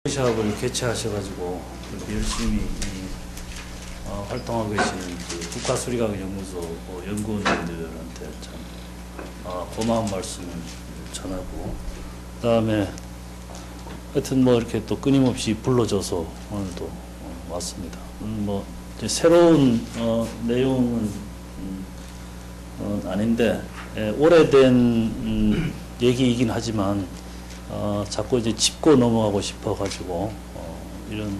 워크숍을 개최하셔가지고 이렇게 열심히 활동하고 계시는 그 국가수리과학연구소 연구원들한테 참 고마운 말씀을 전하고, 그다음에 하여튼 뭐 이렇게 또 끊임없이 불러줘서 오늘도 왔습니다. 뭐 이제 새로운 내용은 아닌데 오래된 얘기이긴 하지만 자꾸 이제 짚고 넘어가고 싶어가지고 이런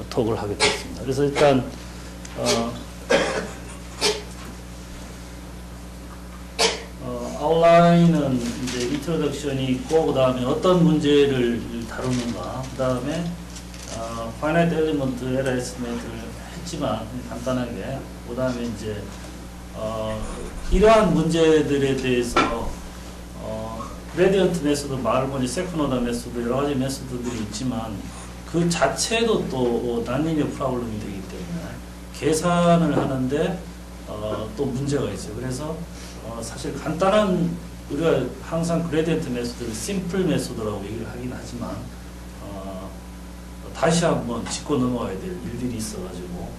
톡을 하게 됐습니다. 그래서 일단 아웃라인은 이제 인트로덕션이 있고, 그 다음에 어떤 문제를 다루는가, 그 다음에 파이나이트 엘리먼트 에러 에스티메이트를 했지만 간단하게, 그 다음에 이제 이러한 문제들에 대해서 그레디언트 메소드, 마르코니 세컨오더 메소드, 여러 가지 메소드들이 있지만 그 자체도 또 난리니어 프로블럼이 되기 때문에 계산을 하는데 또 문제가 있어요. 그래서 사실 간단한, 우리가 항상 그레디언트 메소드를 심플 메소드라고 얘기를 하긴 하지만 다시 한번 짚고 넘어가야 될 일들이 있어가지고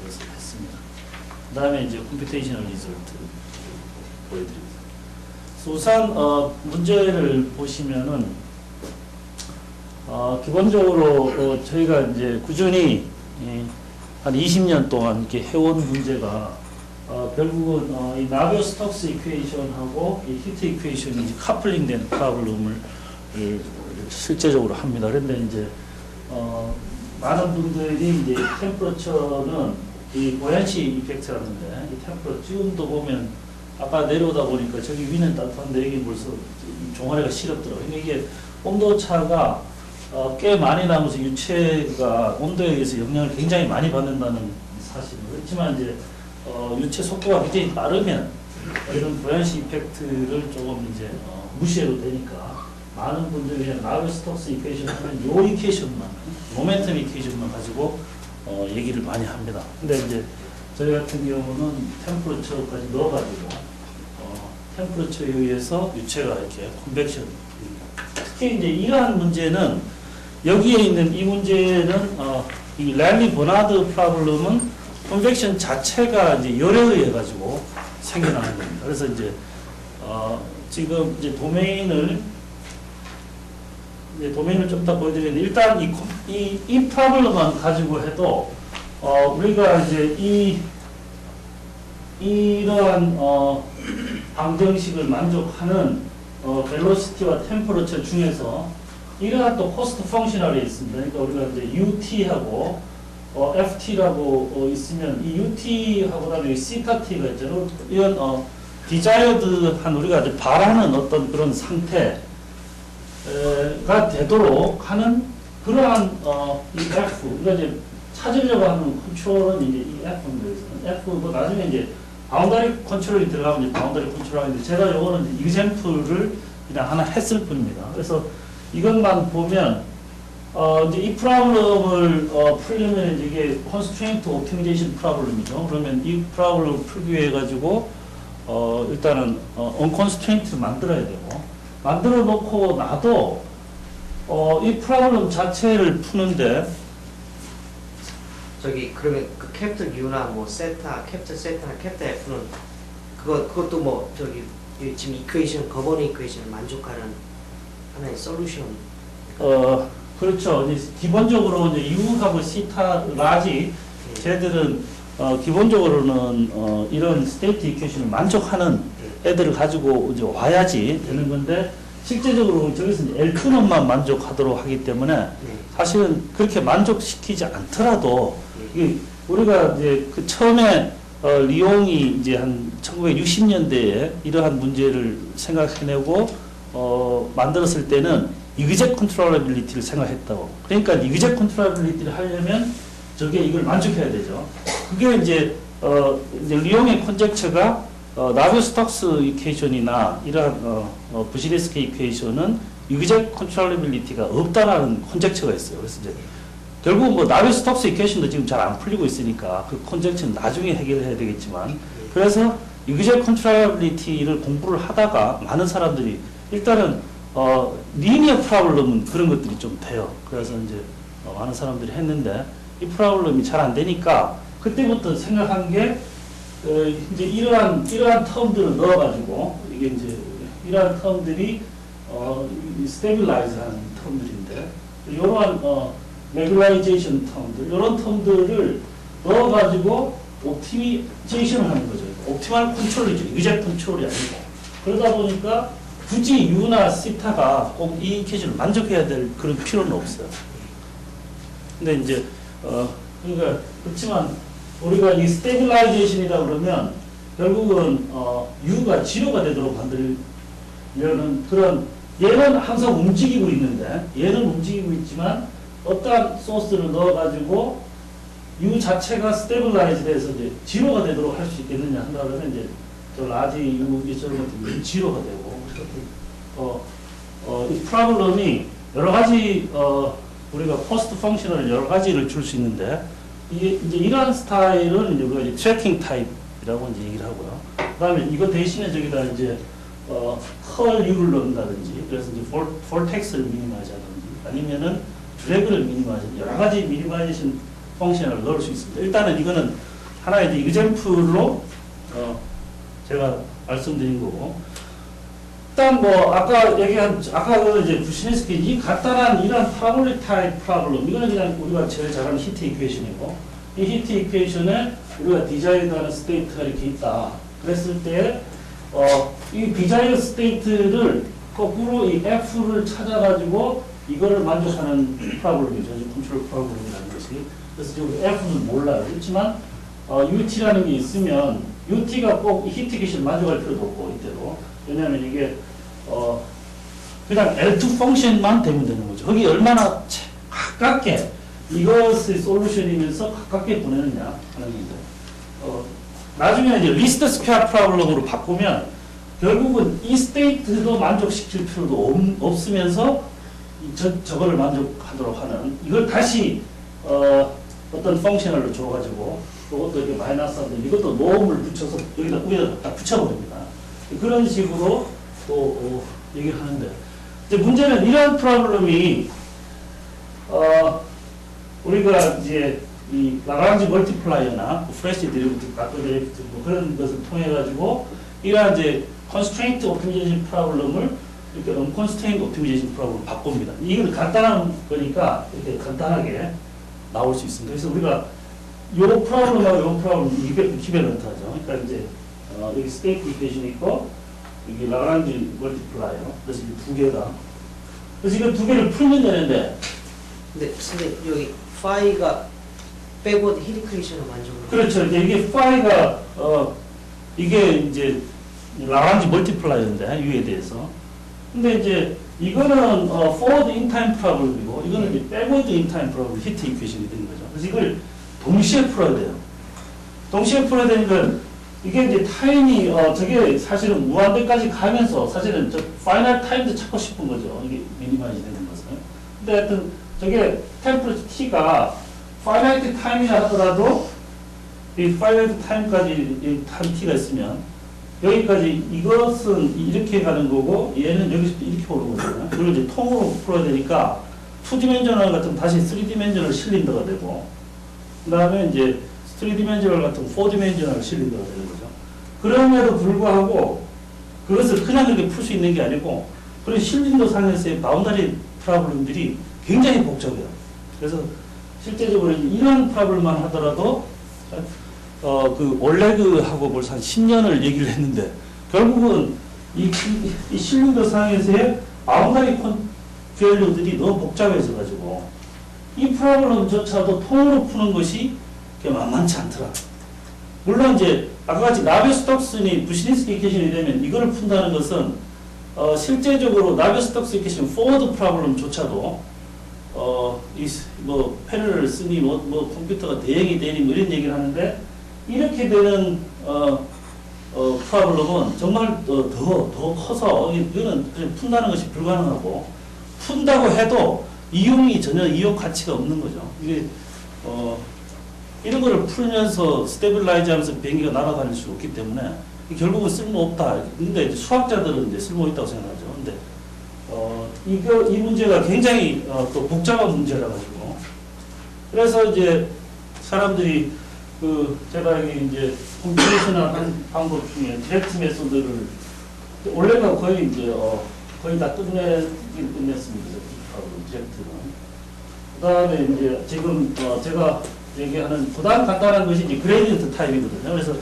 그래서 했습니다. 그 다음에 이제 컴퓨테이셔널 리설트 보여드립니다. 우선 문제를 보시면은 기본적으로 저희가 이제 꾸준히 한 20년 동안 이렇게 해온 문제가 결국은 이 나비오-스톡스 이퀘이션하고 이 히트 이퀘이션이 이제 커플링된 프로블럼을 실제적으로 합니다. 그런데 이제 많은 분들이 이제 템퍼러처는 이 보얀시 이펙트라는데, 이 템퍼러 지금도 보면 아까 내려오다 보니까 저기 위는 따뜻한데 여기 벌써 종아리가 시렵더라고요. 그러니까 이게 온도 차가 꽤 많이 나면서 유체가 온도에 의해서 영향을 굉장히 많이 받는다는 사실은, 그렇지만 이제 유체 속도가 굉장히 빠르면 이런 보얀시 이펙트를 조금 이제 무시해도 되니까 많은 분들이 그냥 나비오-스톡스 이퀘이션 하면 요 이퀘이션만, 모멘텀 이퀘이션만 가지고 얘기를 많이 합니다. 근데 이제 저희 같은 경우는 템퍼러처까지 넣어가지고 템퍼러처에 의해서 유체가 이렇게 컨벡션, 특히 이제 이러한 문제는, 여기에 있는 이 문제는 이 랠리 버나드 프로블럼은 컨벡션 자체가 이제 열에 의해 가지고 생겨나는 겁니다. 그래서 이제 지금 이제 도메인을 좀 이따 보여드리는데, 일단 이 프로블럼만 가지고 해도 우리가 이제 이러한 방정식을 만족하는 벨로시티와 템퍼러처 중에서 이러한 또 코스트 펑셔널이 있습니다. 그러니까 우리가 이제 UT하고 FT라고 있으면, 이 UT하고 다음에 시타 T가 있잖아요. 이런 디자이어드한, 우리가 이제 바라는 어떤 그런 상태가 되도록 하는 그러한 이 F, 우리가 이제 찾으려고 하는 컨트롤은 이제 이 F입니다. F고 나중에 이제 바운더리 컨트롤이 들어가면 이제 바운더리 컨트롤하는데, 제가 요거는 이그젬플을 그냥 하나 했을 뿐입니다. 그래서 이것만 보면 이제 이 프로블럼을 풀려면 이게 constraint optimization 프로블럼이죠. 그러면 이 프로블럼을 풀기 위해 가지고 일단은 unconstraint를 만들어야 되고, 만들어 놓고 나도 이 프로블럼 자체를 푸는데, 저기 그러면 그 캡틀 U나 뭐 세타, 캡틀 세타나 캡틀 F는 그것도 뭐 저기 지금 이퀘이션, 거버니 이퀘이션을 만족하는 하나의 솔루션. 그렇죠. 이제 기본적으로 이제 U하고 시타 라지, 쟤들은 기본적으로는 이런 스테이트 이퀘이션을 만족하는 애들을 가지고 이제 와야지 되는 건데, 실제적으로 저기서 L2놈만 만족하도록 하기 때문에 사실은 그렇게 만족시키지 않더라도, 이게 우리가 이제 그 처음에 리옹이 이제 한 1960년대에 이러한 문제를 생각해내고 만들었을 때는 이그젝 컨트롤러빌리티를 생각했다고. 그러니까 이그젝 컨트롤러빌리티를 하려면 저게 이걸 만족해야 되죠. 그게 이제 리옹의 컨젝처가 나비오-스톡스 이퀘이션이나 이러한 부시레스키 이퀘이션은 이그젝 컨트롤러빌리티가 없다라는 컨젝처가 있어요. 그래서 이제 결국 뭐 나비오-스톡스 이퀘이션도 지금 잘 안 풀리고 있으니까 그 컨젝처는 나중에 해결해야 되겠지만, 그래서 이그젝 컨트롤러빌리티를 공부를 하다가 많은 사람들이 일단은 리니어 프로블럼은 그런 것들이 좀 돼요. 그래서 이제 많은 사람들이 했는데 이 프로블럼이 잘 안 되니까 그때부터 생각한 게 이제 이러한 텀들을 넣어가지고 이게 이제 이러한 텀들이 스테빌라이즈하는 텀들인데 이러한 레귤라이제이션 텀들 이런 텀들을 넣어가지고 옵티미제이션을 하는 거죠. 옵티멀 컨트롤이죠. 유제 컨트롤이 아니고 그러다 보니까 굳이 U나 시타가 꼭 이 이퀘이션을 만족해야 될 그런 필요는 없어요. 근데 이제 그러니까 그렇지만 우리가 이 스테빌라이제이션이다 그러면 결국은 U가 지로가 되도록 만들려는 그런 얘는 항상 움직이고 있는데 얘는 움직이고 있지만 어떠한 소스를 넣어가지고 U 자체가 스테빌라이즈 돼서 이제 지로가 되도록 할 수 있겠느냐 한다 그러면 이제 저 라지 U 이처럼 같은 경우 지로가 되고 이 프로블럼이 여러 가지 우리가 포스트 펑셔널 여러 가지를 줄 수 있는데 이게 이제 이러한 스타일은 이제 우리가 트래킹 타입이라고 이제 얘기를 하고요. 그다음에 이거 대신에 저기다 이제 컬 U를 넣는다든지 그래서 이제 볼텍스를 미니마이즈하든지 아니면은 드래그를 미니마이즈 여러 가지 미니마이제이션 펑션을 넣을 수 있습니다. 일단은 이거는 하나의 이제 example로 제가 말씀드린 거고. 일단 뭐 아까 그 이제 부시네스키 이 간단한 이런 파라볼릭 타입 프로블럼 이거는 그냥 우리가 제일 잘하는 히트 이퀘이션이고 이 히트 이퀘이션에 우리가 디자인하는 스테이트가 이렇게 있다. 그랬을 때 이 디자인 스테이트를 거꾸로 이 F를 찾아가지고 이거를 만족하는 프로블럼이죠. 컨트롤 프로블럼이라는 것이. 그래서 지금 F는 몰라요. 그렇지만 UT라는 게 있으면 UT가 꼭 이 히트 이퀘이션을 만족할 필요도 없고 이때도. 왜냐하면 이게 그냥 L2 펑션만 되면 되는 거죠. 거기 얼마나 가깝게 이것의 솔루션이면서 가깝게 보내느냐 하는 건데 나중에 이제 리스트 스퀘어 프로블럼으로 바꾸면 결국은 이 스테이트도 만족시킬 필요도 없으면서 저거를 만족하도록 하는 이걸 다시 어떤 펑셔널로 줘가지고 그것도 이렇게 마이너스하고 이것도 노음을 붙여서 여기다 위에다 딱 붙여버립니다. 그런 식으로 또 얘기를 하는데 이제 문제는 이러한 프로블럼이 우리가 이제 이 라그랑지 멀티플라이어나 프레시 데리비티브, 각도 데리비티브 뭐 그런 것을 통해 가지고 이러한 이제 컨스트레인트 옵티미제이션 프로블럼을 이렇게 언컨스트레인트 옵티미제이션 프로블럼을 바꿉니다. 이건 간단한 거니까 이렇게 간단하게 나올 수 있습니다. 그래서 우리가 요 프로블럼하고 요 프로블럼 이베런트 하죠. 그러니까 이제 여기 스테이트 이퀘이션이 있고 여기 라그랑지 멀티플라이어 그래서 이 두 개가 그래서 이거 두 개를 풀면 되는데 근데 선생님 여기 파이가 백워드 힐 이퀘이션을 만족을 그렇죠. 이제 이게 파이가 이게 이제 라그랑지 멀티플라이어인데 U에 대해서 근데 이제 이거는 forward in time 프로블럼이고 이거는 이제 backward in time 프로블럼 히트 이퀘이션이 되는 거죠. 그래서 이걸 동시에 풀어야 돼요. 동시에 풀어야 되니까 이게 이제 타임이 저게 사실은 무한대까지 가면서 사실은 저 파이널 타임도 찾고 싶은 거죠. 이게 미니마이즈 되는 것은. 근데 하여튼 저게 템퍼러처 T가 파이널 타임이라 하더라도 이 파이널 타임까지 한 T가 있으면 여기까지 이것은 이렇게 가는 거고 얘는 여기서 이렇게 오는 거잖아요. 그걸 이제 통으로 풀어야 되니까 2디멘셔널 같은 다시 3디멘셔널 실린더가 되고 그 다음에 이제 3디멘셔널 같은 4디멘셔널 실린더가 되는 거죠. 그럼에도 불구하고 그것을 그냥 그렇게 풀 수 있는 게 아니고 그런 실린더 상에서의 바운다리 프로블럼들이 굉장히 복잡해요. 그래서 실제적으로 이런 프로블럼만 하더라도 그 올레그하고 벌써 한 10년을 얘기를 했는데 결국은 이 실린더 상에서의 바운다리 밸류들이 너무 복잡해져 가지고 이 프로블럼조차도 통으로 푸는 것이 만만치 않더라. 물론 이제 아까 같이 나비오-스톡슨이 부시니스키 이퀘이션이 되면 이거를 푼다는 것은 실제적으로 나비오-스톡스 이퀘이션 포워드 프로블럼조차도 뭐 패널을 쓰니 뭐 컴퓨터가 대형이 되니 뭐 이런 얘기를 하는데 이렇게 되는 프로블럼은 정말 더 커서 이거는 그냥 푼다는 것이 불가능하고 푼다고 해도 전혀 이용 가치가 없는 거죠. 이게 이런 거를 풀면서 스테빌라이즈 하면서 비행기가 날아다닐 수 없기 때문에 결국은 쓸모없다. 근데 이제 수학자들은 이제 쓸모있다고 생각하죠. 근데 이 문제가 굉장히 또 복잡한 문제라 가지고 그래서 이제 사람들이 제가 여기 이제 컴퓨테이션을 한 방법 중에 디렉트 메소드를 원래는 거의 이제 거의 다 끝냈습니다. 디렉트는. 그다음에 이제 지금 제가 얘기하는 그다음 간단한 것이 이제 그레디언트 타입이거든요. 그래서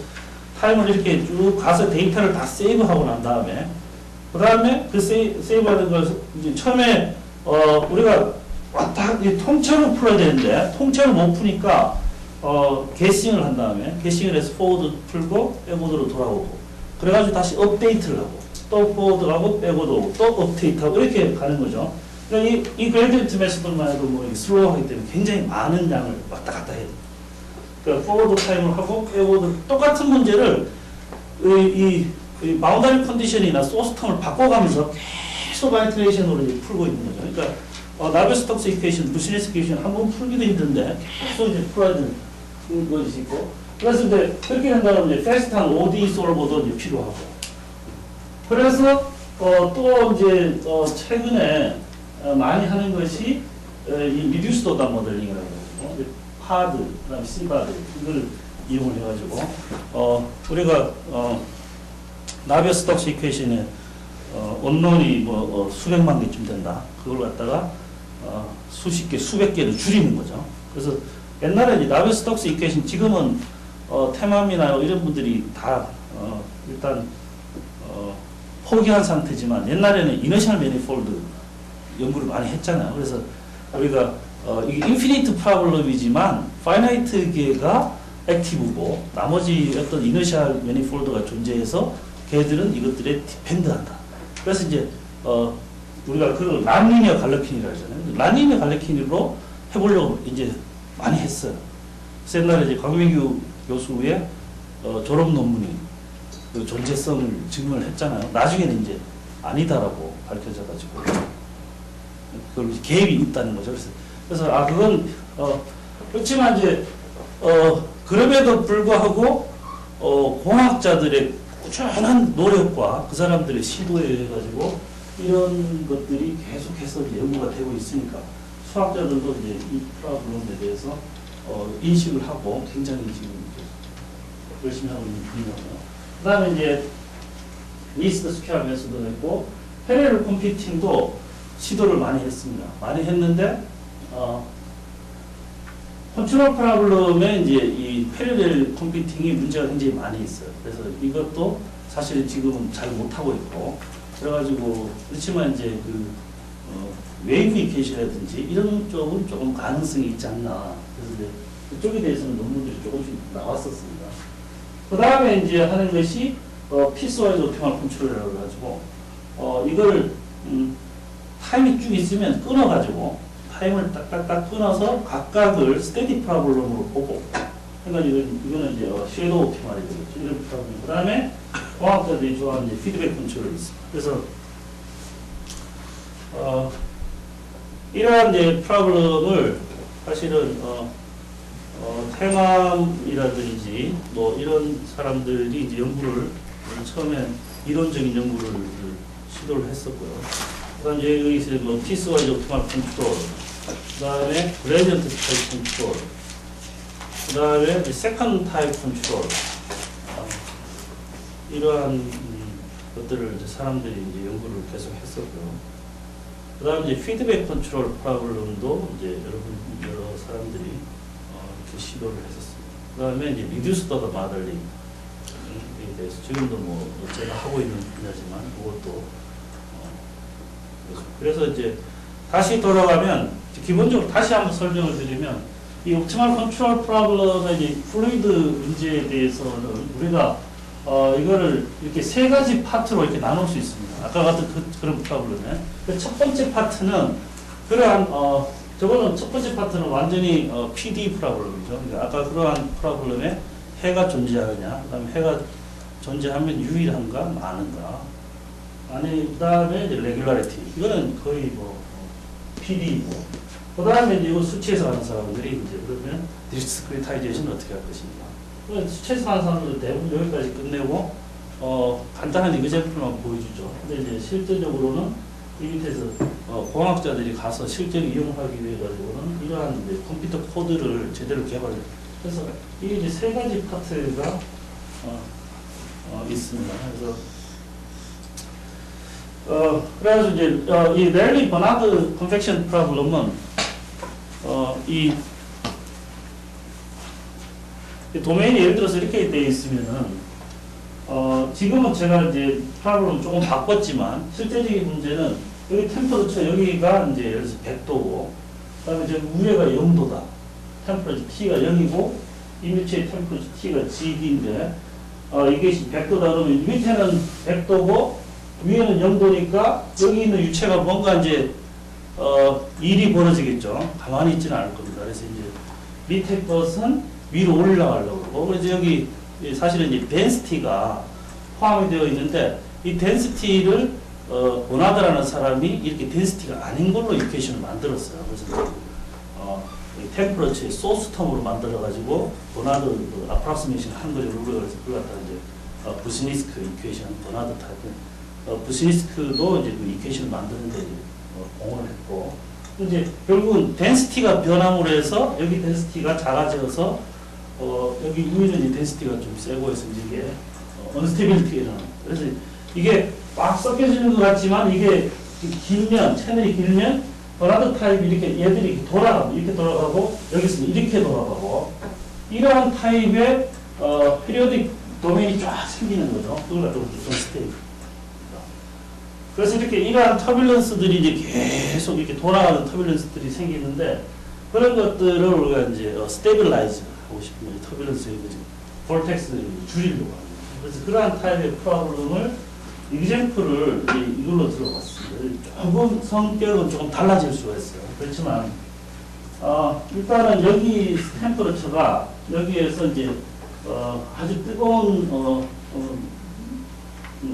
타임을 이렇게 쭉 가서 데이터를 다 세이브하고 난 다음에 그다음에 그 세이브하는 것을 이제 처음에 우리가 왔다 통째로 풀어야 되는데 통째로 못 푸니까 게싱을 한 다음에 게싱을 해서 포워드 풀고 백워드로 돌아오고 그래가지고 다시 업데이트를 하고 또 포워드 가고 백워드 오고 또 업데이트하고 이렇게 가는 거죠. 그러니까 이 그레디언트 메소드만 해도 뭐 슬로우하기 때문에 굉장히 많은 양을 왔다 갔다 해야 돼요. 그러니까 포워드 타임을 하고 백워드 똑같은 문제를 이 바운더리 컨디션이나 소스 텀을 바꿔가면서 계속 아이터레이션으로 풀고 있는 거죠. 그러니까 나베스톡스 이퀘이션, 부시네스 이퀘이션 한 번 풀기도 힘든데 계속 이제 풀어야 되는 것이 있고 그래서 이제 그렇게 된다면 이제 패스트한 ODE 솔버도 이제 필요하고 그래서 또 이제 최근에 많이 하는 것이 이 리듀스드 오더 모델링이라고 해가지고 파드, 그다음에 시바드 이걸 이용을 해가지고 우리가 나비어-스톡스 이퀘이션에 언론이 뭐 수백만 개쯤 된다. 그걸 갖다가 수십 개, 수백 개로 줄이는 거죠. 그래서 옛날에 이제 나비어-스톡스 이퀘이션 지금은 테맘이나 이런 분들이 다 일단 포기한 상태지만 옛날에는 이너셜 매니폴드 연구를 많이 했잖아요. 그래서 우리가 이게 인피니트 프로블럼이지만 파이나이트 계가 액티브고 나머지 어떤 이너셜 매니폴드가 존재해서 걔들은 이것들에 디펜드한다. 그래서 이제 우리가 그걸 란리니어 갈러킨이라고 하잖아요. 란리니어 갈러킨으로 해보려고 이제 많이 했어요. 그래서 옛날에 이제 강민규 교수의 졸업 논문이 그 존재성을 증명을 했잖아요. 나중에는 이제 아니다라고 밝혀져가지고 그걸 개입이 있다는 거죠. 그래서 그건 그렇지만 이제 그럼에도 불구하고 공학자들의 꾸준한 노력과 그 사람들의 시도에 의해 가지고 이런 것들이 계속해서 이제 연구가 되고 있으니까 수학자들도 이제 이 프로블럼에 대해서 인식을 하고 굉장히 지금 열심히 하고 있는 중이고요. 그다음에 이제 리스트 스퀘어 메소드가 있고 패러럴 컴퓨팅도 시도를 많이 했습니다. 많이 했는데 컨트롤 프로블럼에 이제 이 패러럴 컴퓨팅이 문제가 굉장히 많이 있어요. 그래서 이것도 사실 지금은 잘 못하고 있고 그래가지고 그렇지만 이제 웨이브 이퀘이션이라든지 이런 쪽은 조금 가능성이 있지 않나. 그래서 이제 그쪽에 대해서는 논문들이 조금씩 나왔었습니다. 그 다음에 이제 하는 것이 피스와이즈 옵티멀 컨트롤이라고 해가지고 이걸 타임이 쭉 있으면 끊어가지고 타임을 딱딱딱 끊어서 각각을 스테디 프로블럼으로 보고 그러니까 이거는 이제 섀도우 옵티멀이 되겠죠. 이런 프로블럼. 그 다음에 공학자들이 좋아하는 이제 피드백 컨트롤이 있습니다. 그래서 이러한 이제 프로블럼을 사실은 테맘이라든지 뭐 이런 사람들이 이제 연구를 처음에 이론적인 연구를 시도를 했었고요. 그다음 이제 여기서 뭐 피스와이즈 옵티멀 컨트롤, 그다음에 그레디언트 타입 컨트롤, 그다음에 세컨드 타입 컨트롤 이러한 것들을 이제 사람들이 이제 연구를 계속 했었고요. 그다음에 이제 피드백 컨트롤 프로블럼도 이제 여러 사람들이 이렇게 시도를 했었습니다. 그다음에 이제 리듀스드 오더 모델링에 대해서 지금도 뭐 제가 하고 있는 분야지만 그것도 그래서 이제 다시 돌아가면 기본적으로 다시 한번 설명을 드리면 이 옵티멀 컨트롤 프로블럼의 이제 플루이드 문제에 대해서는 우리가 이거를 이렇게 세 가지 파트로 이렇게 나눌 수 있습니다. 아까 같은 그런 프로블럼에 첫 번째 파트는 그러한 저거는 첫 번째 파트는 완전히 PD 프로블럼이죠. 그러니까 아까 그러한 프로블럼에 해가 존재하느냐, 그다음에 해가 존재하면 유일한가 많은가, 아니 그다음에 이제 레귤라리티 이거는 거의 뭐 PD이고, 그다음에 이제 이거 수치에서 하는 사람들이 이제 그러면 디스크리타이제이션 어떻게 할 것인가. 수치에서 하는 사람들은 대부분 여기까지 끝내고 간단한 이그젠플만 보여주죠. 근데 이제 실제적으로는 이 밑에서 공학자들이 가서 실제로 이용하기 위해 가지고는 이러한 이제 컴퓨터 코드를 제대로 개발해요. 그래서 이게 이제 세 가지 파트가 있습니다. 그래서 이제 이 랠리 버나드 컨펙션 프로블럼은 이 도메인이 예를 들어서 이렇게 되어 있으면은 지금은 제가 이제 프로그램을 조금 바꿨지만 실제적인 문제는 여기 템퍼러처 여기가 이제 예를 들어서 100도고 그다음에 저 위에가 0도다. 템퍼러처 T가 0이고 이 밑에 템퍼러처 T가 GD인데 이게 100도다 그러면 밑에는 100도고 위에는 0도니까 여기 있는 유체가 뭔가 이제 일이 벌어지겠죠. 가만히 있지는 않을 겁니다. 그래서 이제 밑에 것은 위로 올라가려고 그러고 그래서 여기 사실은 이제 덴시티가 포함이 되어 있는데 이 덴시티를 보나드라는 사람이 이렇게 덴시티가 아닌 걸로 이퀘이션을 만들었어요. 그래서 템퍼러처의 소스 텀으로 만들어 가지고 보나드 아프락시메이션 한 거죠. 그래서 그걸 갖다 이제 부시니스크 이퀘이션 보나드 타입 부시니스크도 이제 그 이퀘이션을 만드는데 공헌을 했고 이제 결국은 덴시티가 변함으로 해서 여기 덴시티가 작아져서 여기 위에는 이제 덴시티가 좀 세고 해서 이게 언스테빌리티가 일어나요. 그래서 이게 막 섞여지는 것 같지만 이게 길면 채널이 길면 버나드 타입이 이렇게 얘들이 이렇게 돌아가고 이렇게 돌아가고 여기서 이렇게 돌아가고 이러한 타입의 피리오딕 도메인이 쫙 생기는 거죠. 그걸 갖다 언스테빌. 그래서 이렇게 이러한 터뷸런스들이 이제 계속 이렇게 돌아가는 터뷸런스들이 생기는데 그런 것들을 우리가 이제 스테빌라이즈 하고 싶은 거죠. 터뷸런스의 볼텍스를 줄이려고 합니다. 그래서 그러한 타입의 프로블럼을 이그젬플을 이걸로 들어봤습니다. 조금 성격은 조금 달라질 수가 있어요. 그렇지만 일단은 여기 템퍼러처가 여기에서 이제 아주 뜨거운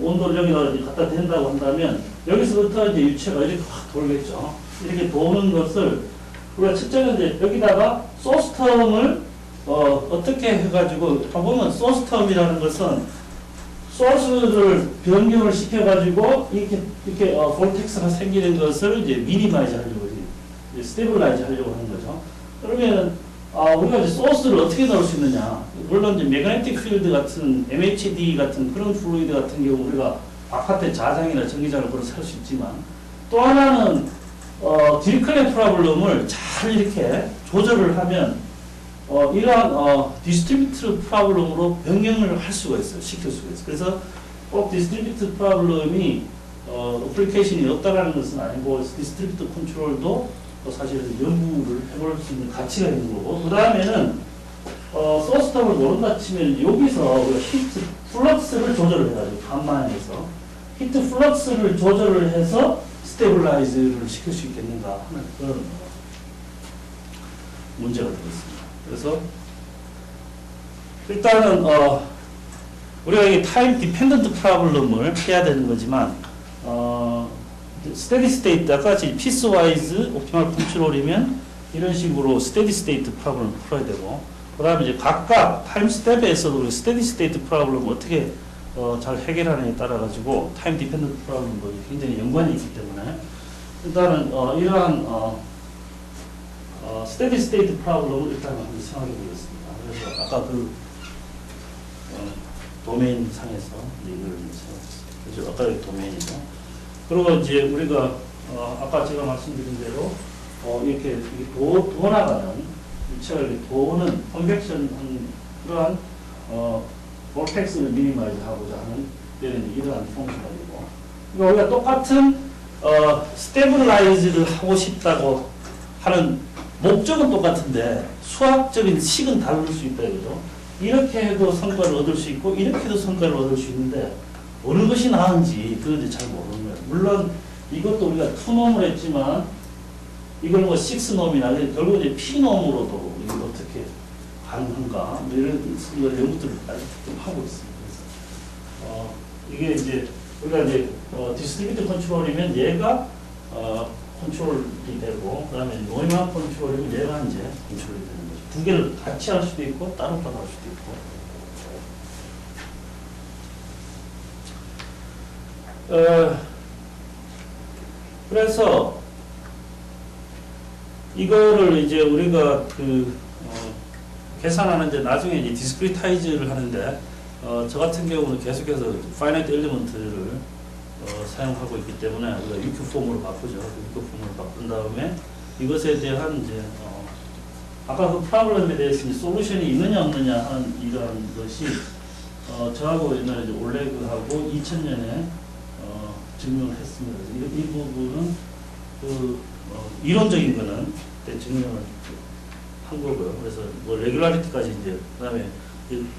온도를 여기다 갖다 댄다고 한다면 여기서부터 이제 유체가 이렇게 확 돌겠죠. 이렇게 도는 것을 우리가 첫째는 이제 여기다가 소스텀을 어떻게 해가지고 보면 소스텀이라는 것은 소스를 변경을 시켜가지고 이렇게 볼텍스가 생기는 것을 이제 미니마이즈 하려고 이제 스테빌라이즈 하려고 하는 거죠. 그러면 우리가 이제 소스를 어떻게 넣을 수 있느냐? 물론 이제 매그네틱 필드 같은 MHD 같은 그런 플루이드 같은 경우 우리가 바깥에 자장이나 전기장을 걸어서 할 수 있지만 또 하나는 디리클레 프로블럼을 잘 이렇게 조절을 하면 이러한 디스트리뷰트 프로블럼으로 변경을 할 수가 있어요. 시킬 수가 있어요. 그래서 꼭 디스트리뷰트 프로블럼이 어플리케이션이 없다라는 것은 아니고 디스트리뷰트 컨트롤도 사실은 연구를 해볼 수 있는 가치가 있는 거고 그 다음에는 소스텀을 모른다 치면 여기서 우리가 히트 플럭스를 조절을 해가지고 간만에서 히트 플럭스를 조절을 해서 스테빌라이즈를 시킬 수 있겠는가 하는 그런 문제가 되겠습니다. 그래서 일단은 우리가 이 타임 디펜던트 프로블럼을 해야 되는 거지만 스테디 스테이트 아까 같이 피스와이즈 옵티멀 컨트롤이면 이런 식으로 스테디 스테이트 프로블럼을 풀어야 되고 그 다음에 이제 각각 타임 스텝에서도 우리 스테디 스테이트 프로블럼을 어떻게 잘 해결하느냐에 따라 가지고 타임 디펜던트 프로블럼도 굉장히 연관이 있기 때문에 일단은 이러한 스테디 스테이트 프로블럼을 일단 한번 생각해 보겠습니다. 그래서 아까 그 도메인 상에서 이걸 그래서 아까 그 도메인이죠. 그리고 이제 우리가 아까 제가 말씀드린 대로 이렇게 돌아가는 유체가 이렇게 도는 컨벡션한 그러한 볼텍스를 미니마이즈 하고자 하는 때는 이러한 펑셔널이고 그러니까 우리가 똑같은 스테빌라이즈를 하고 싶다고 하는 목적은 똑같은데 수학적인 식은 다를 수 있다 이거죠. 이렇게 해도 성과를 얻을 수 있고 이렇게 해도 성과를 얻을 수 있는데 어느 것이 나은지 그건 이제 잘 모르는 거예요. 물론 이것도 우리가 투놈을 했지만 이걸 뭐 식스놈이나 결국 이제 피놈으로도 이걸 어떻게 가능한가 이런 연구들을 아직 좀 하고 있습니다. 그래서 이게 이제 우리가 이제 디스트리뷰트 컨트롤이면 얘가 컨트롤이 되고 그다음에 노이만 컨트롤이면 얘가 이제 컨트롤이 되는 거죠. 두 개를 같이 할 수도 있고 따로따로 할 수도 있고. 그래서 이거를 이제 우리가 계산하는데 나중에 이제 디스크리타이즈를 하는데 저 같은 경우는 계속해서 파이나이트 엘리먼트를 사용하고 있기 때문에 우리가 UQ 폼으로 바꾸죠. UQ 폼으로 바꾼 다음에 이것에 대한 이제 아까 그 프로블럼에 대해서 이제 솔루션이 있느냐 없느냐 하는 이러한 것이 저하고 옛날에 이제 올레그하고 2000년에 증명을 했습니다. 그래서 이 부분은 이론적인 거는 그때 증명을 한 거고요. 그래서 뭐 레귤라리티까지 이제 그다음에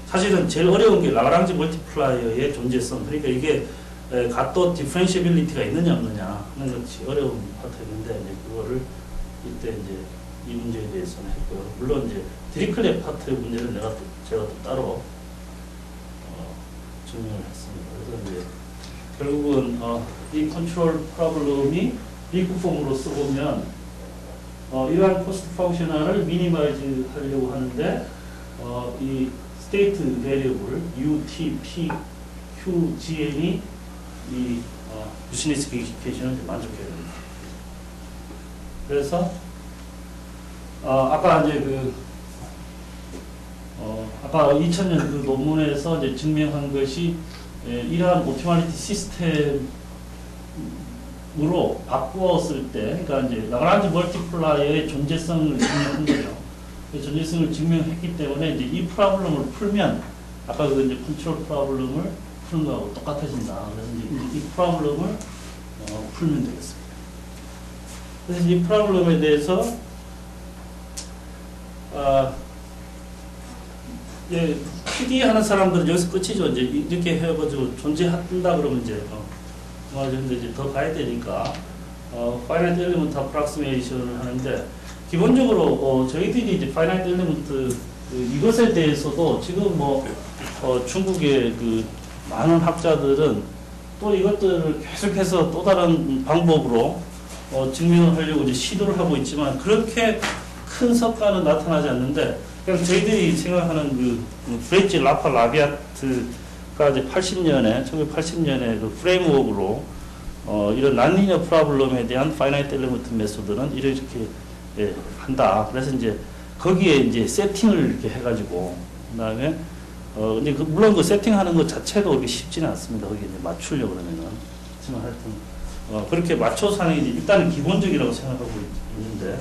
사실은 제일 어려운 게 라그랑지 멀티플라이어의 존재성. 그러니까 이게 갓도 디퍼런시빌리티가 있느냐 없느냐 하는 것이 어려운 파트였는데 이제 그거를 이때 이제 이 문제에 대해서는 했고요. 물론 이제 드리클레 파트의 문제는 제가 또 따로 증명을 했습니다. 그래서 이제 결국은 이 컨트롤 프로블럼이 리크 폼으로 써보면 이러한 코스트 펑셔널을 미니마이즈 하려고 하는데 이 스테이트 베리어블 UT, P, Q, GN이 이 비즈니스 기계시는 만족해야 됩니다. 그래서 아까 이제 아까 2000년 그 논문에서 이제 증명한 것이 이러한 오티멀리티 시스템으로 바꾸었을 때, 그러니까 이제 라그랑지 멀티플라이어의 존재성을 증명한 거죠. 그 존재성을 증명했기 때문에 이제 이 프로블럼을 풀면 아까 그 이제 컨트롤 프로블럼을 푸는 거하고 똑같아진다. 그래서 이제 이 프로블럼을 풀면 되겠습니다. 그래서 이 프로블럼에 대해서 PD 하는 사람들은 여기서 끝이죠. 이제 이렇게 해가지고 존재한다 그러면 이제 근데 이제 더 가야 되니까 파이나이트 엘리먼트 어프락시메이션을 하는데 기본적으로 저희들이 이제 파이나이트 엘리먼트 이것에 대해서도 지금 중국의 그 많은 학자들은 또 이것들을 계속해서 또 다른 방법으로 증명을 하려고 이제 시도를 하고 있지만 그렇게 큰 성과는 나타나지 않는데 그냥 저희들이 생각하는 브레치 라파 라비아트가 이제 1980년에 그 프레임워크로 이런 난리니어 프로블럼에 대한 파이나이트 엘리먼트 메소드는 이렇게 한다. 그래서 이제 거기에 이제 세팅을 이렇게 해가지고 그다음에 근데 물론 그 세팅하는 것 자체도 그렇게 쉽지는 않습니다. 거기에 이제 맞추려고 그러면은 하지만 하여튼 그렇게 맞춰서 하는 게 일단은 기본적이라고 생각하고 있는데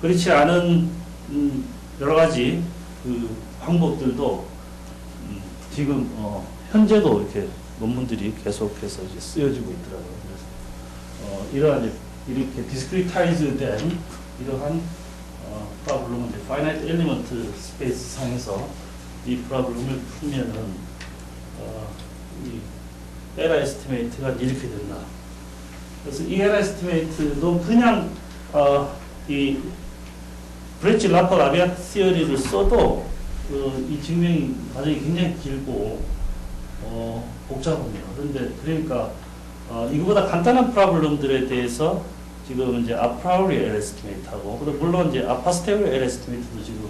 그렇지 않은 여러 가지 그 방법들도 지금 현재도 이렇게 논문들이 계속해서 이제 쓰여지고 있더라고요. 그래서 이러한 이렇게 디스크리타이즈된 이러한 프로블럼은 이제 파이나이트 엘리먼트 스페이스 상에서 이 프로블럼을 풀면은 이 에러 에스티메이트가 이렇게 된다. 그래서 이 에러 에스티메이트도 그냥 이 브레치 라퍼 라비아 시어리를 써도 이 증명이 과정이 굉장히 길고 복잡합니다. 그런데 그러니까 이거보다 간단한 프로블럼들에 대해서 지금 이제 아프라우리 에러 에스티메이트하고 물론 이제 아파스테오리 에러 에스티메이트도 지금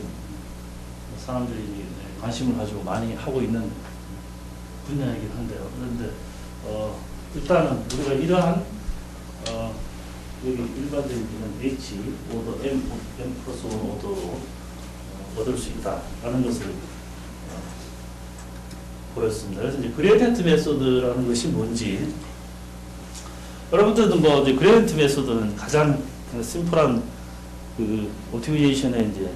사람들이 관심을 가지고 많이 하고 있는 분야이긴 한데요. 그런데 일단은 우리가 이러한 여기 일반적인 H 오더 M 플러스 1 오더로 얻을 수 있다라는 것을 보였습니다. 그래서 이제 그레디언트 메소드라는 것이 뭔지 여러분들도 이제 그레디언트 메소드는 가장 심플한 그 옵티미제이션의 이제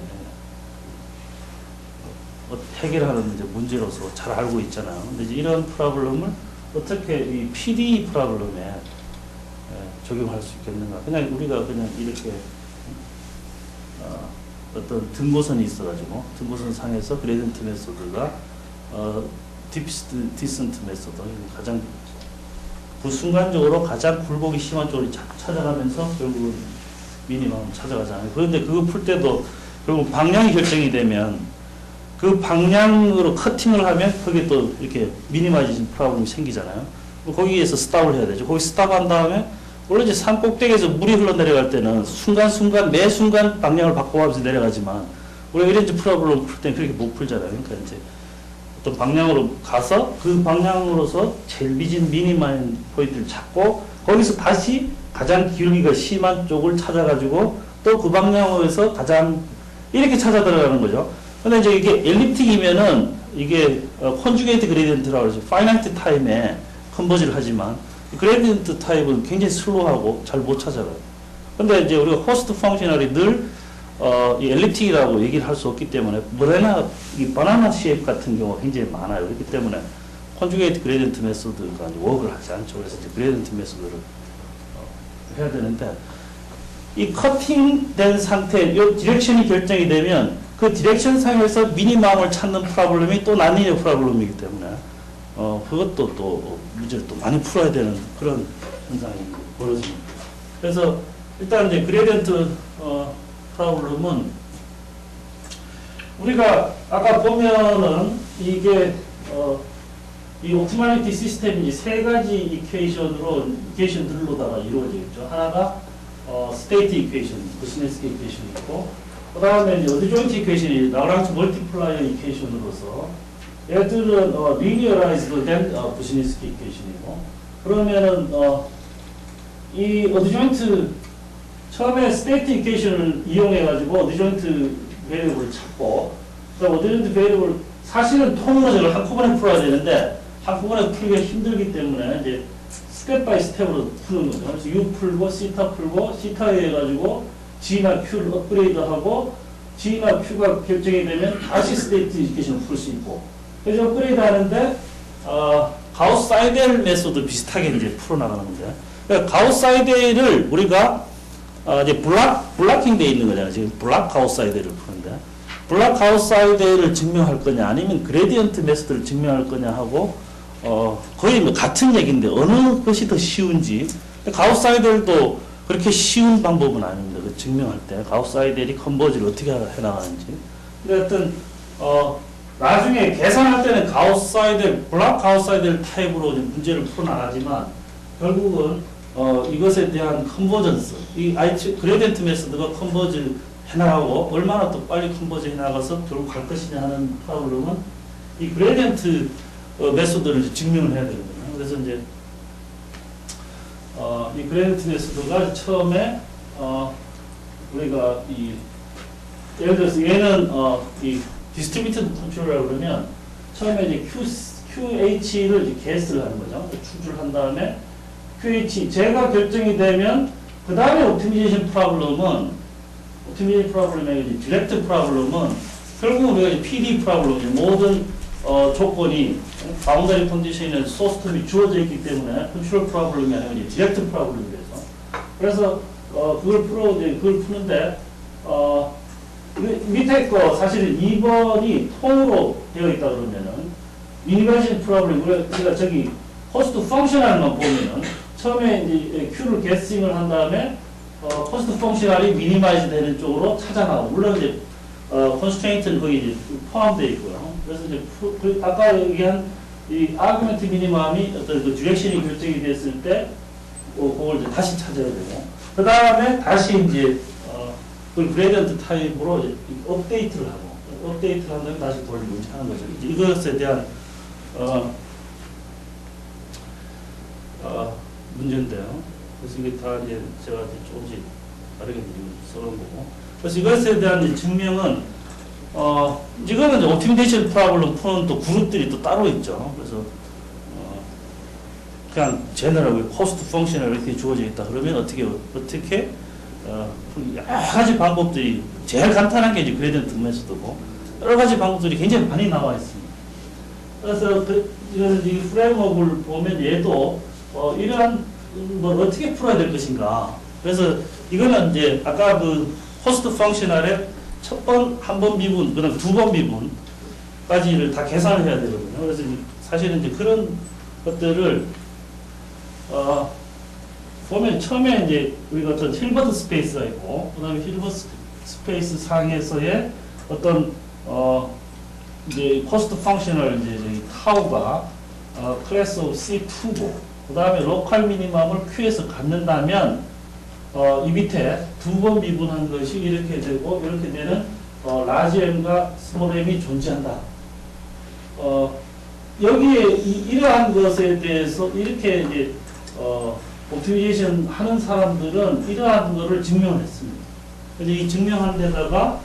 해결하는 이제 문제로서 잘 알고 있잖아요. 근데 이제 이런 프로블럼을 어떻게 이 PD 프로블럼에 적용할 수 있겠는가? 그냥 우리가 그냥 이렇게 어떤 등고선이 있어가지고 등고선 상에서 그레디언트 메소드가 딥스트 디센트 메소드 가장 그 순간적으로 가장 굴곡이 심한 쪽으로 찾아가면서 결국은 미니멈 찾아가잖아요. 그런데 그거 풀 때도 결국 방향이 결정이 되면 그 방향으로 커팅을 하면 거기에 또 이렇게 미니마이징 프로블럼이 생기잖아요. 거기에서 스탑을 해야 되죠. 거기 스탑한 다음에 원래 이제 산 꼭대기에서 물이 흘러내려갈 때는 순간순간 매 순간 방향을 바꿔가면서 내려가지만 우리가 이런 프로블럼 풀 때는 그렇게 못 풀잖아요. 그러니까 이제 어떤 방향으로 가서 그 방향으로서 제일 미니마인 포인트를 찾고 거기서 다시 가장 기울기가 심한 쪽을 찾아가지고 또 그 방향에서 가장 이렇게 찾아 들어가는 거죠. 근데 이제 이게 엘립틱이면은 이게 컨주게이트 그레디언트라고 그러죠. 파이나이트 타임에 컨버지를 하지만 그레디언트 타입은 굉장히 슬로우하고 잘 못 찾아가요. 근데 이제 우리가 호스트 펑셔널이 늘 이 엘립틱이라고 얘기를 할 수 없기 때문에 이 바나나 쉐입 같은 경우가 굉장히 많아요. 그렇기 때문에 컨주게이트 그레디언트 메소드가 워크를 하지 않죠. 그래서 이제 그레디언트 메소드를 해야 되는데 이 커팅된 상태, 이 디렉션이 결정이 되면 그 디렉션 상에서 미니멈을 찾는 프로블럼이 또 난리의 프로블럼이기 때문에 그것도 또 문제를 또 많이 풀어야 되는 그런 현상이 벌어집니다. 그래서 일단 이제 그레디언트 프로블럼은 우리가 아까 보면은 이게 이 옵티멀리티 시스템이 세 가지 이퀘이션들로다가 이루어지겠죠. 하나가 스테이트 이퀘이션, 부시네스키 이퀘이션이 있고, 그 다음에 이제 어드조인트 이퀘이션이 라그랑지 멀티플라이어 이퀘이션으로서 얘들은 리니어라이즈드 된 부시네스키 이퀘이션이고, 그러면은 이 어드조인트 처음에 스테이트 이퀘이션을 이용해 가지고 어드조인트 베리어블을 찾고, 그다음 어드조인트 베리어블 사실은 통으로 저걸 한꺼번에 풀어야 되는데 한꺼번에 풀기가 힘들기 때문에 이제 스텝 바이 스텝으로 푸는 거죠. 그래서 U 풀고 시타 풀고 시타에 해가지고 G나 Q를 업그레이드하고 G나 Q가 결정이 되면 다시 스테이트 이퀘이션을 풀 수 있고, 그래서 업그레이드 하는데 가우스 사이델 메소드 비슷하게 이제 풀어나가는 건데, 그러니까 가우스 사이델을 우리가 이제 블락킹 돼 있는 거잖아요. 지금 블락 가우스 사이델을 푸는데, 블락 가우스 사이델을 증명할 거냐 아니면 그레디언트 메소드를 증명할 거냐 하고 거의 뭐 같은 얘기인데 어느 것이 더 쉬운지. 가우스 사이델도 그렇게 쉬운 방법은 아닙니다. 그 증명할 때 가우스 사이델이 컨버지를 어떻게 해나가는지. 근데 하여튼 나중에 계산할 때는 가우스 사이델, 블락 가우스 사이델 타입으로 문제를 풀어나가지만 결국은 이것에 대한 컨버전스, 이 그레디언트 메소드가 컨버지 해나가고 얼마나 또 빨리 컨버지 해나가서 결국 갈 것이냐 하는 프로블럼은 이 그레디언트 메소드를 증명을 해야 되거든요. 그래서 이제 이 그레디언트 메소드가 처음에 우리가 예를 들어서 얘는 이 디스트리뷰티드 컨트롤이라고 그러면 처음에 이제 QH를 이제 게스트를 하는 거죠. 추출을 한 다음에 QH 제가 결정이 되면 그 다음에 옵티미제이션 프로블럼의 디렉트 프로블럼은 결국 우리가 이제 PD 프로블럼, 모든 조건이 바운더리 컨디션에 소스텀이 주어져 있기 때문에 컨트롤 프로블럼이 아니고 이제 디렉트 프로블럼이 돼서, 그래서 그걸 푸는데 밑에 거 사실은 2번이 통으로 되어 있다 그러면은 미니마이징 프로블럼, 우리가 저기 호스트 펑셔널만 보면은 처음에 이제 Q를 게스팅을 한 다음에 코스트 펑셔널이 미니마이즈 되는 쪽으로 찾아가고, 물론 이제 컨스트레인트는 거기 이제 포함되어 있고요. 그래서 이제 아까 얘기한 이 아규멘트 미니멈이 어떤 그 디렉션이 결정이 됐을 때 그걸 이제 다시 찾아야 되고, 그 다음에 다시 이제 그걸 그레디언트 타입으로 이제 업데이트를 하고, 업데이트를 한 다음에 다시 돌리고 이제 하는 거죠. 이것에 대한 문제인데요. 그래서 이게 다 이제 제가 이제 조금씩 다르게 써놓은 거고. 그래서 이것에 대한 증명은, 이거는 이제 옵티미제이션 프로블럼 푸는 또 그룹들이 또 따로 있죠. 그래서, 그냥 제너럴, 코스트 펑션을 이렇게 주어져 있다. 그러면 어떻게, 여러 가지 방법들이, 제일 간단한 게 이제 그레디언트 메소드고, 여러 가지 방법들이 굉장히 많이 나와 있습니다. 그래서 이거는 이 프레임워크를 보면 얘도, 이러한 뭐 어떻게 풀어야 될 것인가. 그래서 이거는 이제 아까 그 호스트 펑셔널의 한 번 미분, 그다음 두 번 미분까지를 다 계산을 해야 되거든요. 그래서 사실은 이제 그런 것들을 보면 처음에 이제 우리가 어떤 힐버트 스페이스가 있고, 그다음에 힐버트 스페이스 상에서의 어떤 이제 코스트 펑셔널 이제 타우가 클래스 오브 C2고, 그 다음에 로컬 미니멈을 Q에서 갖는다면 이 밑에 두 번 미분한 것이 이렇게 되고, 이렇게 되는 라지 M과 스몰 M이 존재한다. 여기에 이러한 것에 대해서 이렇게 이제 옵티미제이션 하는 사람들은 이러한 거를 증명했습니다. 그래서 이 증명한 데다가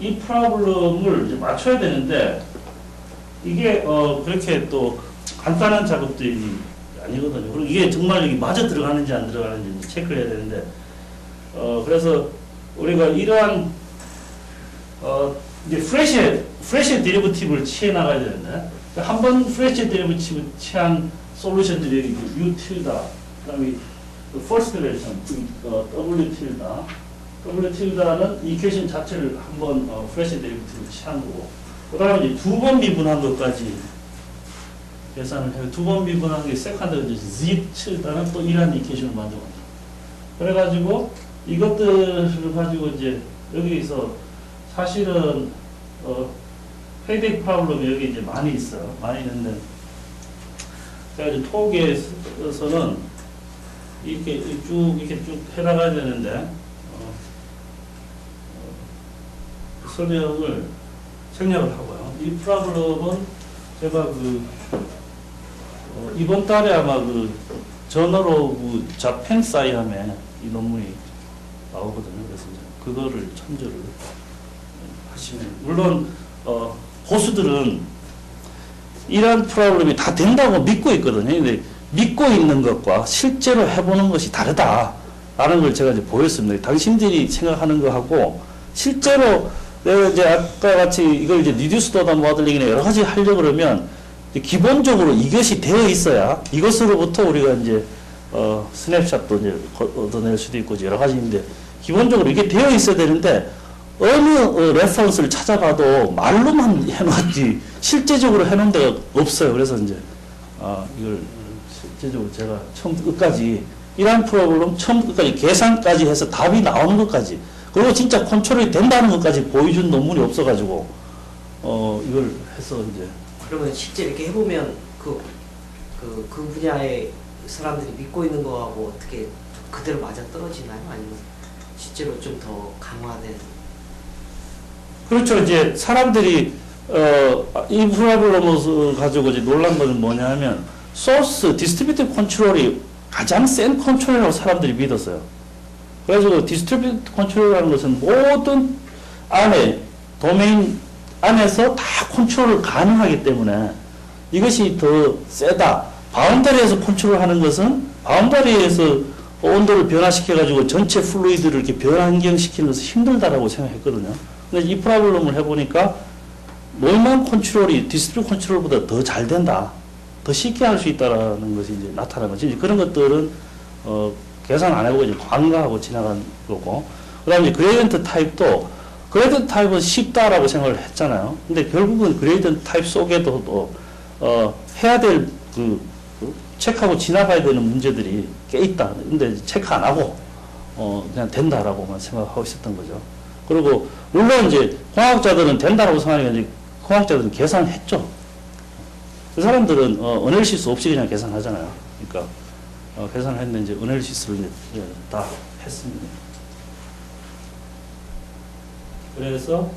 이 프로블럼을 이제 맞춰야 되는데 이게 그렇게 또 간단한 작업들이 아니거든요. 그리고 이게 정말 여기 맞아 들어가는지 안 들어가는지 체크를 해야 되는데 그래서 우리가 이러한 이제 프레시 데리버티브를 취해 나가야 되는데 한 번 프레시 데리버티브 취한 솔루션들이 여기 U 틸다 그다음에 퍼스트 relation W 틸다 W 틸다는 이퀘이션 자체를 한번 프레시 데리버티브 취한 거고 그다음에 이제 두 번 미분한 것까지 계산을 해요. 두 번 미분한 게 세컨드 Z 틸다는 또 이러한 이퀘이션을 만들어갑니다. 그래가지고 이것들을 가지고 이제 여기서 사실은 페이백 프로블럼이 여기 이제 많이 있어요. 많이 있는데 제가 이제 톡에서는 이렇게 쭉 해나가야 되는데 설명을 생략을 하고요. 이 프로블럼은 제가 이번 달에 아마 저널 오브 자펜 사이함에 이 논문이 나오거든요. 그래서 이제 그거를 참조를 하시면 물론 고수들은 이런 프로그램이 다 된다고 믿고 있거든요. 근데 믿고 있는 것과 실제로 해보는 것이 다르다라는 걸 제가 이제 보였습니다. 당신들이 생각하는 거하고 실제로 내가 이제 아까 같이 이걸 이제 리듀스 오더 모델링이나 여러 가지 하려고 그러면 기본적으로 이것이 되어 있어야 이것으로부터 우리가 이제 스냅샷도 이제 얻어낼 수도 있고 여러 가지인데 기본적으로 이게 되어 있어야 되는데 어느 레퍼런스를 찾아봐도 말로만 해놨지 실제적으로 해놓은 데가 없어요. 그래서 이제 이걸 실제적으로 제가 처음부터 끝까지 이러한 프로그램 처음부터 끝까지 계산까지 해서 답이 나오는 것까지 그리고 진짜 컨트롤이 된다는 것까지 보여준 논문이 없어가지고 이걸 해서 이제 그러면 실제 이렇게 해보면 그 분야의 사람들이 믿고 있는 거하고 어떻게 그대로 맞아 떨어지나요? 아니면 실제로 좀 더 강화된? 그렇죠. 이제 사람들이 이 프로블럼을 가지고 이제 놀란 것은 뭐냐면 소스 디스트리뷰티브 컨트롤이 가장 센 컨트롤이라고 사람들이 믿었어요. 그래서 디스트리뷰티브 컨트롤이라는 것은 모든 안에 도메인 안에서 다 컨트롤을 가능하기 때문에 이것이 더 세다. 바운더리에서 컨트롤하는 것은 바운더리에서 온도를 변화시켜가지고 전체 플루이드를 이렇게 변환경시키는 것은 힘들다라고 생각했거든요. 근데 이 프로블럼을 해보니까 노이만 컨트롤이 디스트리뷰 컨트롤보다 더 잘 된다. 더 쉽게 할 수 있다라는 것이 이제 나타난 거지. 이제 그런 것들은 계산 안 해보고 이제 관가하고 지나간 거고. 그 다음에 그레이던트 타입도 그레이던트 타입은 쉽다라고 생각을 했잖아요. 근데 결국은 그레이던트 타입 속에도 또 해야 될 체크하고 지나가야 되는 문제들이 꽤 있다. 근데 체크 안 하고 그냥 된다라고만 생각하고 있었던 거죠. 그리고 물론 이제 공학자들은 된다라고 생각하니까 이제 공학자들은 계산했죠. 그 사람들은 어널리시스 없이 그냥 계산하잖아요. 그러니까 계산을 했는데 이제 어널리시스를 이제 다 했습니다. 그래서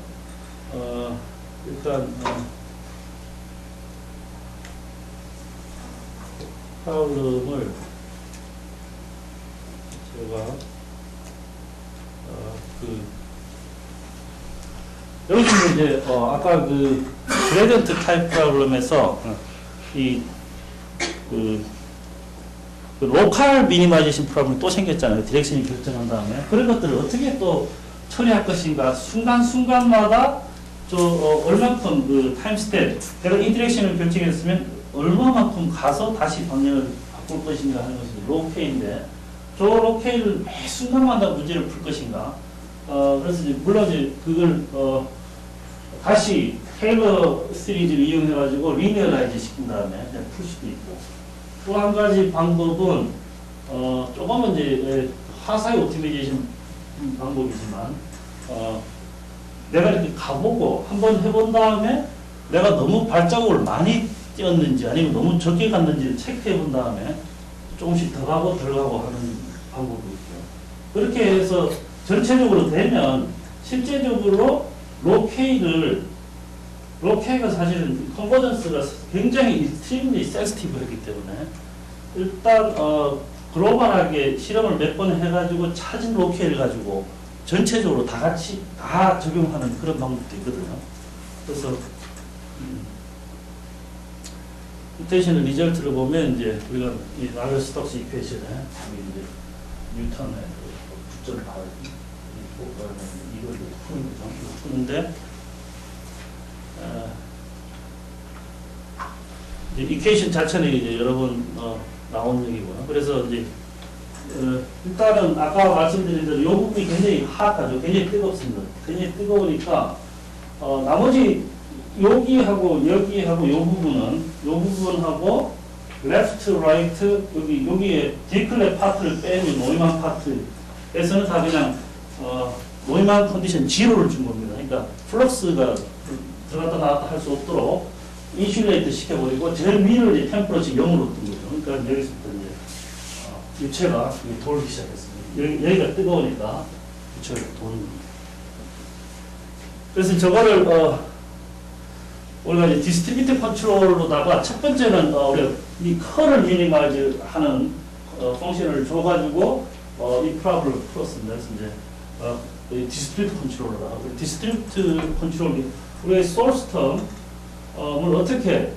일단 프로블럼을 제가 여기서 이제 아까 그레디언트 타입 프로블럼에서 로컬 미니마이제이션 프로블럼이 또 생겼잖아요. 디렉션이 결정한 다음에 그런 것들을 어떻게 또 처리할 것인가 순간순간마다 얼마큼 타임 스텝 내가 이 디렉션을 결정했으면 얼마만큼 가서 다시 방향을 바꿀 것인가 하는 것이 로케인데 저 로케이를 매 순간마다 문제를 풀 것인가 그래서 이제 물론 이제 그걸 다시 테일러 시리즈를 이용해가지고 리니어라이즈 시킨 다음에 그냥 풀 수도 있고 또 한 가지 방법은 조금은 이제 하사의 옵티미제이션 방법이지만 내가 이렇게 가보고 한번 해본 다음에 내가 너무 발자국을 많이 띄었는지 아니면 너무 적게 갔는지를 체크해 본 다음에 조금씩 더 가고 들어가고 하는 방법이 있고요. 그렇게 해서 전체적으로 되면 실제적으로 로케이가 사실은 컨버전스가 굉장히 extremely sensitive 하기 때문에 일단 글로벌하게 실험을 몇 번 해가지고 찾은 로케를 가지고 전체적으로 다 같이 다 적용하는 그런 방법도 있거든요. 그래서 대신에 리절트를 보면 이제 우리가 이 나벨 스톡스 이퀘이션에 이제 뉴턴의 그 부점을 다 이걸 푸는 거죠. 푸는데 이제 이퀘이션 자체는 이제 여러 번 나온 얘기고요. 그래서 이제 일단은 아까 말씀드린 대로 이 부분이 굉장히 핫하죠. 굉장히 뜨겁습니다. 굉장히 뜨거우니까 나머지 여기하고 여기하고 이 부분하고 left, right 여기에 디클레 파트를 빼면 노이만 파트에서는 다 그냥 노이만 컨디션 0를 준 겁니다. 그러니까 플럭스가 들어갔다 나왔다 할 수 없도록 인슐레이트 시켜버리고 제일 위를 이제 템퍼러처 0으로 둔 거죠. 그러니까 여기서부터 이제 유체가 돌기 시작했습니다. 여기가 뜨거우니까 유체가 도는 겁니다. 그래서 저거를 우리가 이제 디스트리뷰트 컨트롤로다가 첫 번째는 우리가 이 컬을 미니마이즈 하는 펑션을 줘가지고 이 프로블을 풀었습니다. 그래서 이제 디스트리뷰트 컨트롤러다. 디스트리뷰트 컨트롤 우리의 소스 텀을 어떻게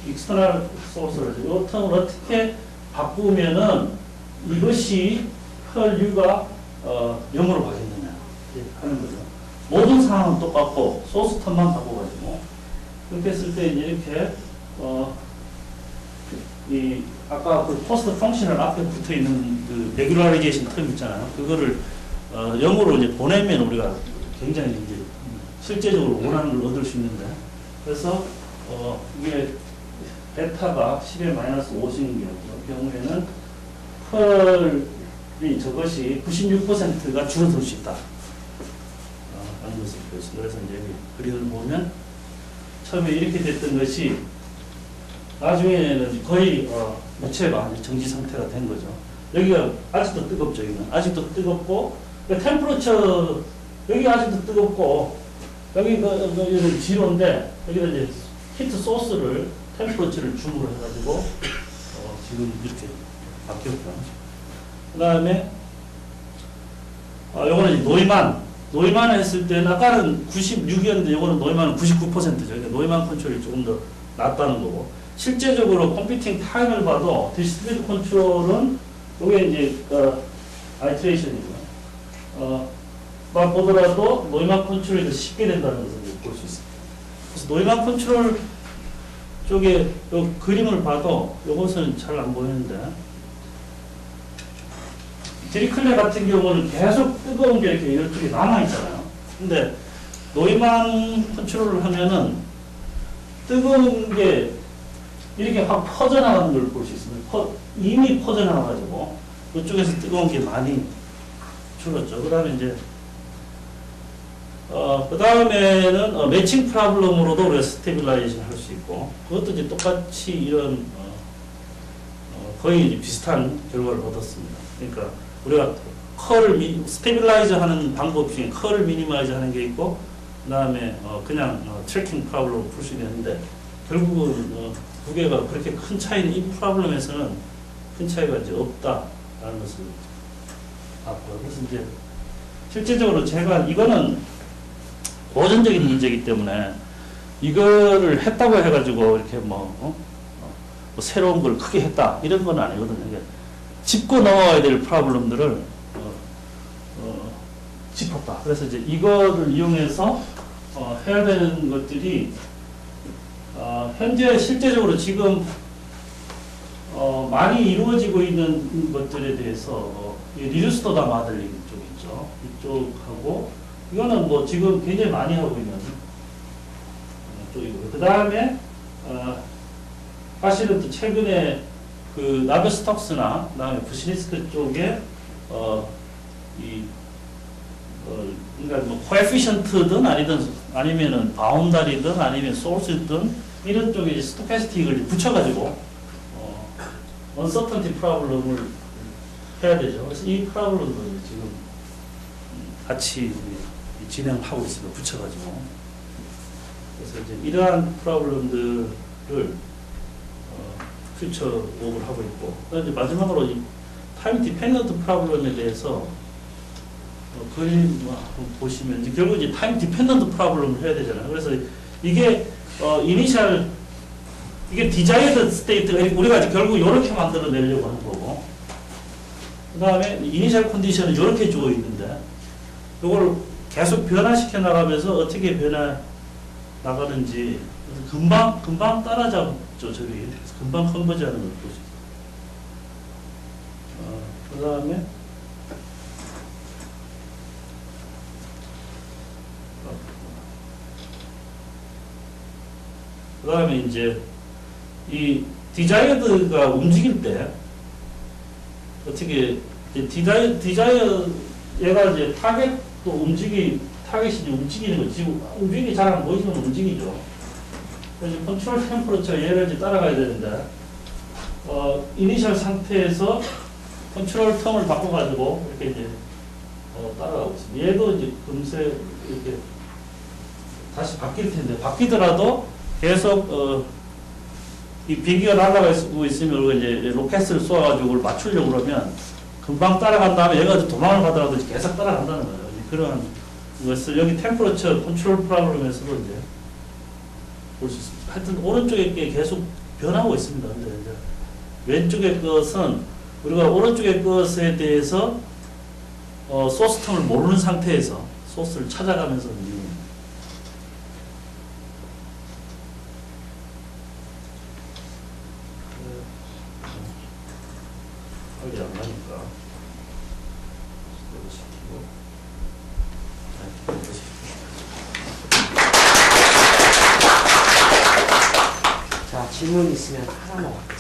익스터널 소스를 이 텀을 어떻게 바꾸면은 이것이 컬 U가 0으로 바뀌느냐 하는 거죠. 모든 상황은 똑같고 소스 텀만 바꿔가지고 그렇게 했을 때 이렇게 이 아까 그 포스트 펑셔널 앞에 붙어 있는 그 레귤라리제이션 텀 있잖아요. 그거를 0으로 이제 보내면 우리가 굉장히 이제 실제적으로 원하는 걸 얻을 수 있는데 그래서 이게 베타가 10의 마이너스 5인 경우에는 펄이 저것이 96%가 줄어들 수 있다. 라는 것을 보였습니다. 그래서 이제 그림을 보면 처음에 이렇게 됐던 것이 나중에는 거의 무체가 정지 상태가 된 거죠. 여기가 아직도 뜨겁죠. 여기는 아직도 뜨겁고 템퍼러처 여기 아직도 뜨겁고 여기는 지로인데 여기다 이제 히트 소스를 템퍼러처를 줌으로 해가지고 지금 이렇게 바뀌었죠. 그 다음에 요거는 노이만을 했을 때는 아까는 96이었는데 요거는 노이만은 99%죠. 그러니까 노이만 컨트롤이 조금 더 낫다는 거고 실제적으로 컴퓨팅 타임을 봐도 디스트리뷰트 컨트롤은 요게 이제 아이트레이션이고요. 막 보더라도 노이만 컨트롤이 더 쉽게 된다는 것을 볼 수 있습니다. 그래서 노이만 컨트롤 쪽에 요 그림을 봐도 요것은 잘 안 보이는데 드리클레 같은 경우는 계속 뜨거운 게 이렇게 이쪽에 남아있잖아요. 근데 노이만 컨트롤을 하면은 뜨거운 게 이렇게 확 퍼져나가는 걸 볼 수 있습니다. 이미 퍼져나가가지고 그쪽에서 뜨거운 게 많이 줄었죠. 그 다음에 이제 그 다음에는 매칭 프로블럼으로도 우리가 스테빌라이제이션 할 수 있고 그것도 이제 똑같이 이런 거의 이제 비슷한 결과를 얻었습니다. 그러니까 우리가 컬을 스테빌라이저 하는 방법 중에 컬을 미니마이즈 하는 게 있고 그 다음에 그냥 트래킹 프로블럼을 풀 수 있는데 결국은 두 개가 그렇게 큰 차이는 이 프로블럼에서는 큰 차이가 이제 없다라는 것을 봤고요. 그래서 이제 실제적으로 제가 이거는 고전적인 문제이기 때문에 이거를 했다고 해가지고 이렇게 뭐 새로운 걸 크게 했다 이런 건 아니거든요. 이게 짚고 넘어가야 될 프로블럼들을 짚었다. 그래서 이제 이거를 이용해서 해야 되는 것들이 현재 실제적으로 지금 많이 이루어지고 있는 것들에 대해서 리듀스터다 마들링 쪽 있죠. 이쪽하고 이거는 뭐 지금 굉장히 많이 하고 있는 쪽이고요. 그 다음에 사실은 또 최근에 그 나베스톡스나 그다음에 부시니스크 쪽에 그러니까 뭐 코에피션트든 아니면은 바운다리든 아니면 소스든 이런 쪽에 이제 스토캐스틱을 붙여가지고 언서턴티 프로블럼을 해야 되죠. 그래서 이 프로블럼도 지금 같이 진행하고 있습니다. 붙여가지고 그래서 이제 이러한 프로블럼들을 퓨처 옵을 하고 있고 이제 마지막으로 타임 디펜던트 프로블럼에 대해서 그림 한번 보시면 이제 결국 이제 타임 디펜던트 프로블럼을 해야 되잖아요. 그래서 이게 이니셜 이게 디자이어드 스테이트가 우리가 이제 결국 이렇게 만들어 내려고 하는 거고, 그 다음에 이니셜 컨디션은 이렇게 주어 있는데 이걸 계속 변화시켜 나가면서 어떻게 변화 나가는지 금방 따라잡죠. 저기 금방 컨버지하는 걸 보시죠. 그 다음에 이제 이 디자이어드가 움직일 때 어떻게 디자이어 얘가 이제 타겟이 움직이는 거 지금 움직이기 잘 안 보이지만 움직이죠. 그래서 컨트롤 템퍼러처 얘를 이제 따라가야 되는데 이니셜 상태에서 컨트롤 텀을 바꿔가지고 이렇게 이제 따라가고 있습니다. 얘도 이제 금세 이렇게 다시 바뀔 텐데 바뀌더라도 계속 이 비행기가 날아가고 있으면 우리가 이제 로켓을 쏘아가지고 그걸 맞추려고 그러면 금방 따라간 다음에 얘가 도망을 가더라도 계속 따라간다는 거예요. 그런 것을 여기 템퍼러처 컨트롤 프로그램에서도 이제 볼 수 있습니다. 하여튼 오른쪽에 게 계속 변하고 있습니다. 근데 이제 왼쪽의 것은 우리가 오른쪽의 것에 대해서 소스 텀을 모르는 상태에서 소스를 찾아가면서 빨리 안 가니까 이거 시키고 자, 질문 있으면 하나만.